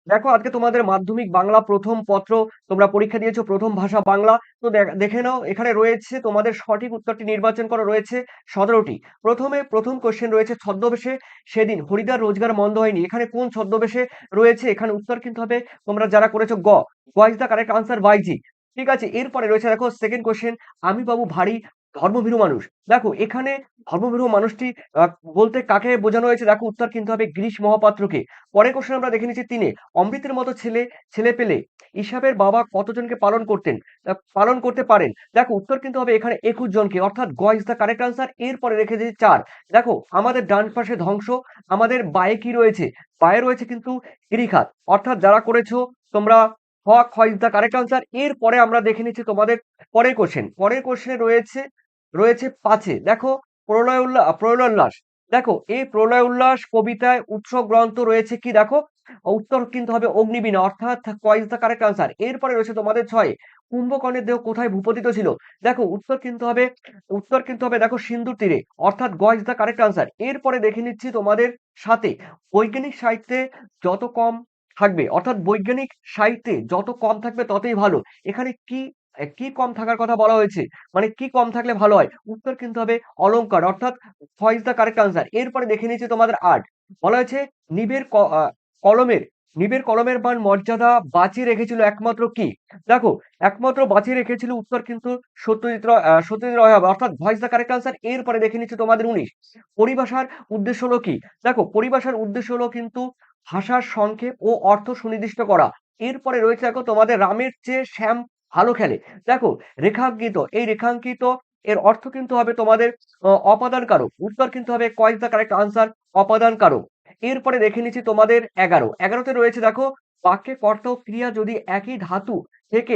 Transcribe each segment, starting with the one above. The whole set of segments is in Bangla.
দেখো আজকে তোমাদের মাধ্যমিক বাংলা প্রথম পত্র, তোমরা পরীক্ষা দিয়েছো প্রথম ভাষা বাংলা। তো দেখে নাও, এখানে রয়েছে তোমাদের সঠিক উত্তরটি নির্বাচন করা রয়েছে 17টি। প্রথম কোশ্চেন রয়েছে ছদ্মবেশে সেদিন হরিদ্বার রোজগার মন্দ হয়নি, এখানে কোন ছদ্মবেশে রয়েছে? এখানে উত্তর কিন্তু হবে তোমরা যারা করেছো গ, ইজ দ্য কারেক্ট আনসার, বাইজি। ঠিক আছে, এরপরে রয়েছে দেখো সেকেন্ড কোশ্চেন, আমি বাবু ভারী ধর্মভীরু মানুষ। দেখো এখানে ধর্মভীরু মানুষটি আহ, বলতে কাকে বোঝানো হয়েছে? দেখো উত্তর কিন্তু হবে গিরিশ মহাপাত্রকে। পরের কোশ্চেন আমরা দেখে নিচ্ছি তিনে, অমৃতের মতো ছেলে পেলে ইসাবের বাবা কতজনকে পালন করতে পারেন? দেখো উত্তর কিন্তু হবে এখানে 21 জনকে, অর্থাৎ গ ইজ দ্য কারেক্ট আনসার। এরপরে রেখে দিয়েছি 4। দেখো আমাদের ডান পাশে ধ্বংস, আমাদের বায়ে কি রয়েছে? বায়ে রয়েছে কিন্তু গিরিখাত, অর্থাৎ যারা করেছো তোমরা খ ইজ দ্য কারেক্ট আনসার। এরপরে আমরা দেখে নিচ্ছি তোমাদের পরের কোশ্চেনে রয়েছে 5-এ। দেখো প্রলয় উল্লাস। দেখো এই প্রলয় উল্লাস কবিতায় উৎস গ্রন্থ রয়েছে কি? দেখো উত্তর কিন্তু হবে অগ্নিবীণা, অর্থাৎ ক ইজ দ্য কারেক্ট আনসার। এরপরে রয়েছে তোমাদের 6-এ, কুম্ভকর্ণের দেহ কোথায় ভূপতিত ছিল? দেখো উত্তর কিন্তু হবে দেখো সিন্ধুর তীরে, অর্থাৎ গ ইজ দ্য কারেক্ট আনসার। এরপরে দেখে নিচ্ছি তোমাদের 7-এ, বৈজ্ঞানিক সাহিত্যে যত কম থাকবে, অর্থাৎ বৈজ্ঞানিক সাহিত্যে যত কম থাকবে ততই ভালো। এখানে কি কম থাকার কথা বলা হয়েছে? মানে কি কম থাকলে ভালো হয়? উত্তর কিন্তু হবে অলংকার, অর্থাৎ খ ইজ দ্য কারেক্ট আনসার। এরপরে দেখে নিচ্ছি তোমাদের 8, বলা হয়েছে নিবের কলমের নিবের কলমের মান মর্যাদা বাঁচিয়ে রেখেছিল একমাত্র কি? দেখো একমাত্র বাঁচিয়ে রেখেছিল, উত্তর কিন্তু সত্যজিৎ রায় হবে, অর্থাৎ ভয়েস দ্য কারেক্ট আনসার। এরপরে দেখে নিচ্ছি তোমাদের 19, পরিভাষার উদ্দেশ্য হলো কি? দেখো পরিভাষার উদ্দেশ্য হলো কিন্তু ভাষার সংক্ষেপ ও অর্থ সুনির্দিষ্ট করা। এরপরে রয়েছে দেখো তোমাদের রামের চেয়ে শ্যাম ভালো খেলে। দেখো রেখাঙ্কিত এর অর্থ কিন্তু হবে তোমাদের অপাদান কারক। উত্তর কিন্তু হবে ক ইজ দ্য কারেক্ট আনসার, অপাদান কারক। এরপরে দেখে নিচ্ছি তোমাদের 11তে রয়েছে দেখো, বাক্যে কর্তা ও ক্রিয়া যদি একই ধাতু থেকে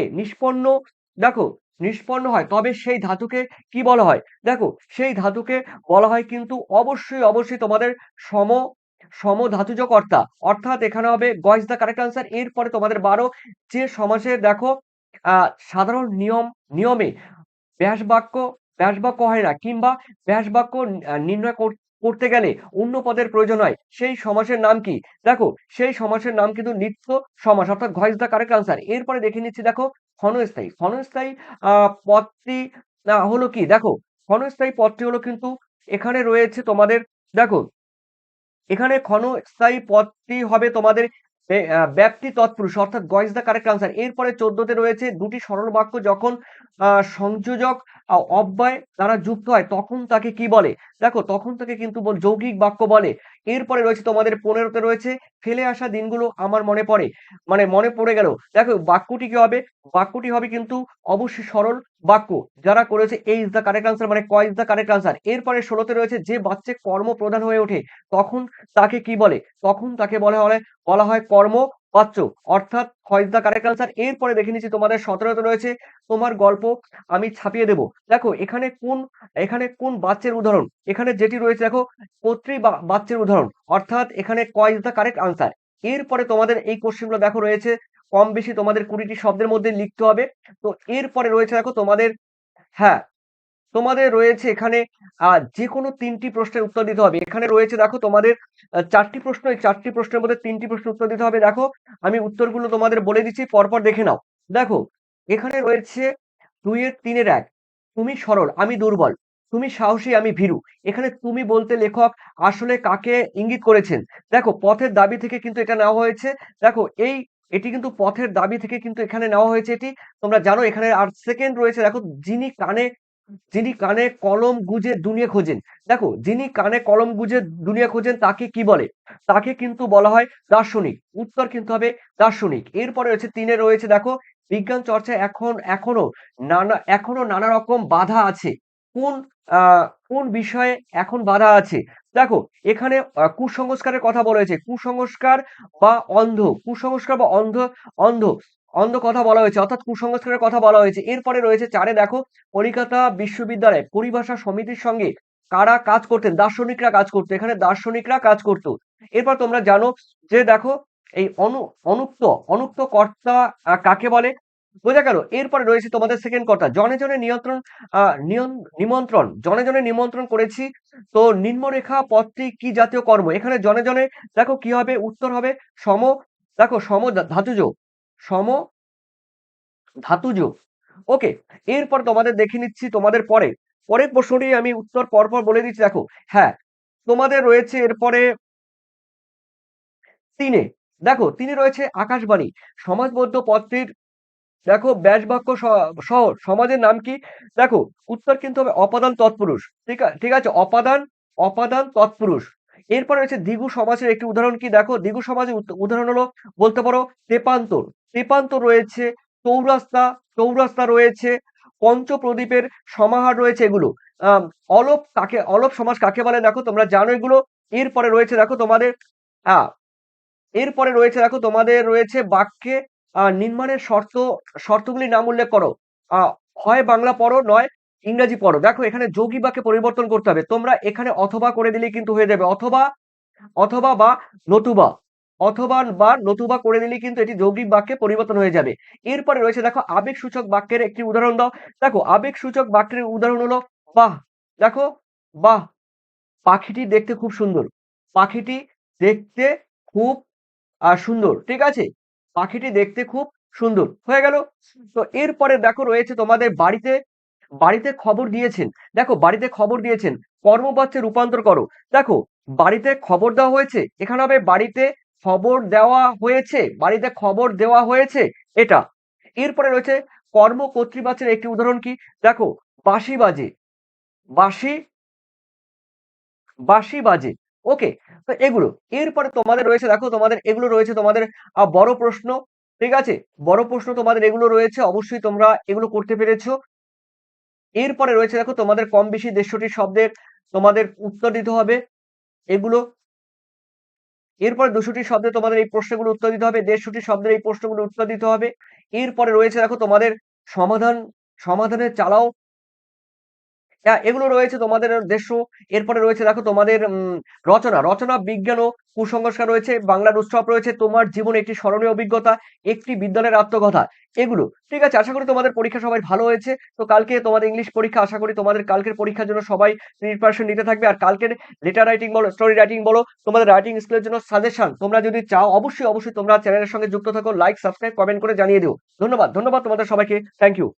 দেখো নিষ্পন্ন হয় তবে সেই ধাতুকে কি বলা হয়? দেখো সেই ধাতুকে বলা হয় কিন্তু অবশ্যই তোমাদের সম সমধাতুজ কর্তা, অর্থাৎ এখানে হবে গ ইজ দ্য কারেক্ট আনসার। এরপরে তোমাদের 12, যে সমাসে দেখো সাধারণ নিয়মে ব্যাস বাক্য হয় না, কিংবা ব্যাস বাক্য নির্ণয় করতে গেলে অন্য পদের প্রয়োজন হয়, সেই সমাসের নাম কি? দেখো সেই সমাসের নাম কিন্তু নিত্য সমাস, অর্থাৎ ঘ ইজ দ্য কারেক্ট আনসার। এরপরে দেখে নিচ্ছি দেখো ক্ষণস্থায়ী পদটি হলো কি? দেখো ক্ষণস্থায়ী পদটি হলো কিন্তু এখানে রয়েছে তোমাদের, দেখো এখানে ক্ষণস্থায়ী পদটি হবে তোমাদের ব্যাপ্তি তৎপুরুষ, অর্থাৎ গ ইজ দ্য কারেক্ট আনসার। এরপরে 14তে রয়েছে দুটি সরল বাক্য যখন সংযোজক অব্যয় দ্বারা যুক্ত হয় তখন তাকে কি বলে? দেখো তখন তাকে কিন্তু যৌগিক বাক্য বলে। এরপরে রয়েছে তোমাদের 15তে রয়েছে, ফেলে আসা দিনগুলো আমার মনে পড়ে, মানে মনে পড়ে গেল। দেখো বাক্যটি হবে কিন্তু অবশ্যই সরল বাক্য, যারা করেছে এ ইজ দ্য কারেক্ট আনসার, মানে ক ইজ দ্য কারেক্ট আনসার। এরপরে 16তে রয়েছে, যে বাচ্চা কর্ম প্রধান হয়ে ওঠে তখন তাকে কি বলে? তখন তাকে বলা হয় কর্মবাচ্য, অর্থাৎ খ ইজ দ্য কারেক্ট আনসার। এরপরে দেখে নিচ্ছি তোমাদের 17তে রয়েছে, তোমার গল্প আমি ছাপিয়ে দেব। দেখো এখানে কোন বাচ্চের উদাহরণ? এখানে যেটি রয়েছে দেখো বাচ্চের উদাহরণ, অর্থাৎ এখানে ক ইজ দ্য কারেক্ট আনসার। এরপরে তোমাদের এই কোশ্চেনগুলো দেখো রয়েছে কম বেশি তোমাদের 20টি শব্দের মধ্যে লিখতে হবে। তো এরপরে রয়েছে দেখো তোমাদের, হ্যাঁ তোমাদের রয়েছে এখানে যে কোনো 3টি প্রশ্নের উত্তর দিতে হবে। এখানে রয়েছে দেখো তোমাদের 4টি প্রশ্ন, এই 4টি প্রশ্নের মধ্যে 3টি প্রশ্ন উত্তর দিতে হবে। দেখো আমি উত্তরগুলো তোমাদের বলে দিচ্ছি, পরপর দেখে নাও। দেখো এখানে রয়েছে 2-এর 3-এর 1, তুমি সরল আমি দুর্বল, তুমি সাহসী আমি ভীরু। এখানে তুমি বলতে লেখক আসলে কাকে ইঙ্গিত করেছেন? দেখো পথের দাবি থেকে কিন্তু এটা নেওয়া হয়েছে। দেখো এটি কিন্তু পথের দাবি থেকে কিন্তু এখানে নেওয়া হয়েছে এটি, তোমরা জানো। এখানে আর সেকেন্ড রয়েছে দেখো, যিনি কানে কলম গুজে দুনিয়া খোঁজেন। দেখো যিনি কানে কলম গুজে দুনিয়া খোঁজেন তাকে কি বলে? তাকে কিন্তু বলা হয় দার্শনিক। উত্তর কিন্তু হবে দার্শনিক। এরপরে রয়েছে 3-এ রয়েছে দেখো, বিজ্ঞান চর্চায় এখনো নানা রকম বাধা আছে। কোন কোন বিষয়ে এখন বাধা আছে? দেখো এখানে কুসংস্কারের কথা বলা হয়েছে, কুসংস্কার বা অন্ধ অন্ধ কথা বলা হয়েছে, অর্থাৎ কুসংস্কারের কথা বলা হয়েছে। এরপরে রয়েছে 4-এ দেখো, কলিকাতা বিশ্ববিদ্যালয়ে পরিভাষা সমিতির সঙ্গে কারা কাজ করতেন? দার্শনিকরা কাজ করতো, এখানে দার্শনিকরা কাজ করতো। এরপর তোমরা জানো যে দেখো এই অনুক্ত কর্তা কাকে বলে? বোঝা গেল। এরপরে রয়েছে তোমাদের সেকেন্ড কর্তা, জনে জনে নিমন্ত্রণ করেছি। তো নিম্নরেখা পদটি কি জাতীয় কর্ম? এখানে জনে জনে দেখো কি হবে? উত্তর হবে দেখো ধাতুজ, সম ধাতুজ। ওকে, এরপর তোমাদের দেখে নিচ্ছি তোমাদের পরের প্রশ্নটি আমি উত্তর পরপর বলে দিচ্ছি। দেখো, হ্যাঁ, তোমাদের রয়েছে এরপরে ৩ দেখো ৩ রয়েছে আকাশবাণী। সমাজবদ্ধ পত্রের দেখো ব্যাসবাক্য সহ সমাজের নাম কি? দেখো, উত্তর কিন্তু হবে অপাদান তৎপুরুষ। ঠিক আছে? অপাদান তৎপুরুষ। এরপরে রয়েছে দ্বিগু সমাসের একটি উদাহরণ কি? দেখো, দ্বিগু সমাসের উদাহরণ হলো বলতে পারো তেপান্তর। তেপান্তর রয়েছে, চৌরাস্তা চৌরাস্তা রয়েছে, পঞ্চপ্রদীপের সমাহার রয়েছে এগুলো। আম অলপ সমাস কাকে বলে দেখো তোমরা জানো এগুলো। এরপরে রয়েছে দেখো তোমাদের আ এরপরে রয়েছে দেখো তোমাদের রয়েছে বাক্যে নির্মাণের শর্তগুলির নাম উল্লেখ করো। আ হয় বাংলা পড়ো, নয় ইংরেজি পড়ো। দেখো, এখানে যৌগিক বাক্যে পরিবর্তন করতে হবে। তোমরা এখানে অথবা করে দিলেই কিন্তু হয়ে যাবে। অথবা বা নতুবা। নতুবা করে দিলেই কিন্তু এটি যৌগিক বাক্যে পরিবর্তন হয়ে যাবে। এরপরে রয়েছে দেখো আবেগসূচক বাক্যের একটি উদাহরণ দাও। দেখো, আবেগসূচক বাক্যের উদাহরণ হলো বাহ! দেখো, বাহ! পাখিটি দেখতে খুব সুন্দর। পাখিটি দেখতে খুব সুন্দর। ঠিক আছে? পাখিটি দেখতে খুব সুন্দর। হয়ে গেল? তো এরপরে দেখো রয়েছে তোমাদের বাড়িতে খবর দিয়েছেন। দেখো, বাড়িতে খবর দিয়েছেন। কর্মবাচ্যে রূপান্তর করো। দেখো, বাড়িতে খবর দেওয়া হয়েছে। এখানে হবে বাড়িতে খবর দেওয়া হয়েছে। বাড়িতে খবর দেওয়া হয়েছে এটা। এরপরে রয়েছে কর্মকর্তৃবাচ্যের একটি উদাহরণ কি? দেখো, বাঁশি বাজে। বাঁশি বাঁশি বাজে। ওকে, তো এগুলো। এরপরে তোমাদের রয়েছে দেখো তোমাদের এগুলো রয়েছে তোমাদের বড় প্রশ্ন। ঠিক আছে? বড় প্রশ্ন তোমাদের এগুলো রয়েছে। অবশ্যই তোমরা এগুলো করতে পেরেছো। এরপরে রয়েছে দেখো তোমাদের কম বেশি ১৫০টি শব্দের তোমাদের উত্তর দিতে হবে এগুলো। এরপরে ২০০টি শব্দে তোমাদের এই প্রশ্নগুলো উত্তর দিতে হবে। ১৫০টি শব্দের এই প্রশ্নগুলোর উত্তর দিতে হবে। এরপরে রয়েছে দেখো তোমাদের সমাধান সমাধানের চালাও এগুলো রয়েছে তোমাদের ১৫০। এরপরে রয়েছে দেখো তোমাদের রচনা, বিজ্ঞান ও কুসংস্কার রয়েছে, বাংলার উৎসব রয়েছে, তোমার জীবনে একটি স্মরণীয় অভিজ্ঞতা, একটি বিদ্যালয়ের আত্মকথা, এগুলো। ঠিক আছে? আশা করি তোমাদের পরীক্ষা সবাই ভালো হয়েছে। তো কালকে তোমাদের ইংলিশ পরীক্ষা, আশা করি তোমাদের কালকের পরীক্ষার জন্য সবাই প্রিপারেশন নিতে থাকবে। আর কালকের লেটার রাইটিং বলো, স্টোরি রাইটিং বলো, তোমাদের রাইটিং স্কিলের জন্য সাজেশন তোমরা যদি চাও অবশ্যই তোমরা চ্যানেলের সঙ্গে যুক্ত থাকো। লাইক, সাবস্ক্রাইব, কমেন্ট করে জানিয়ে দিও। ধন্যবাদ তোমাদের সবাইকে। Thank you.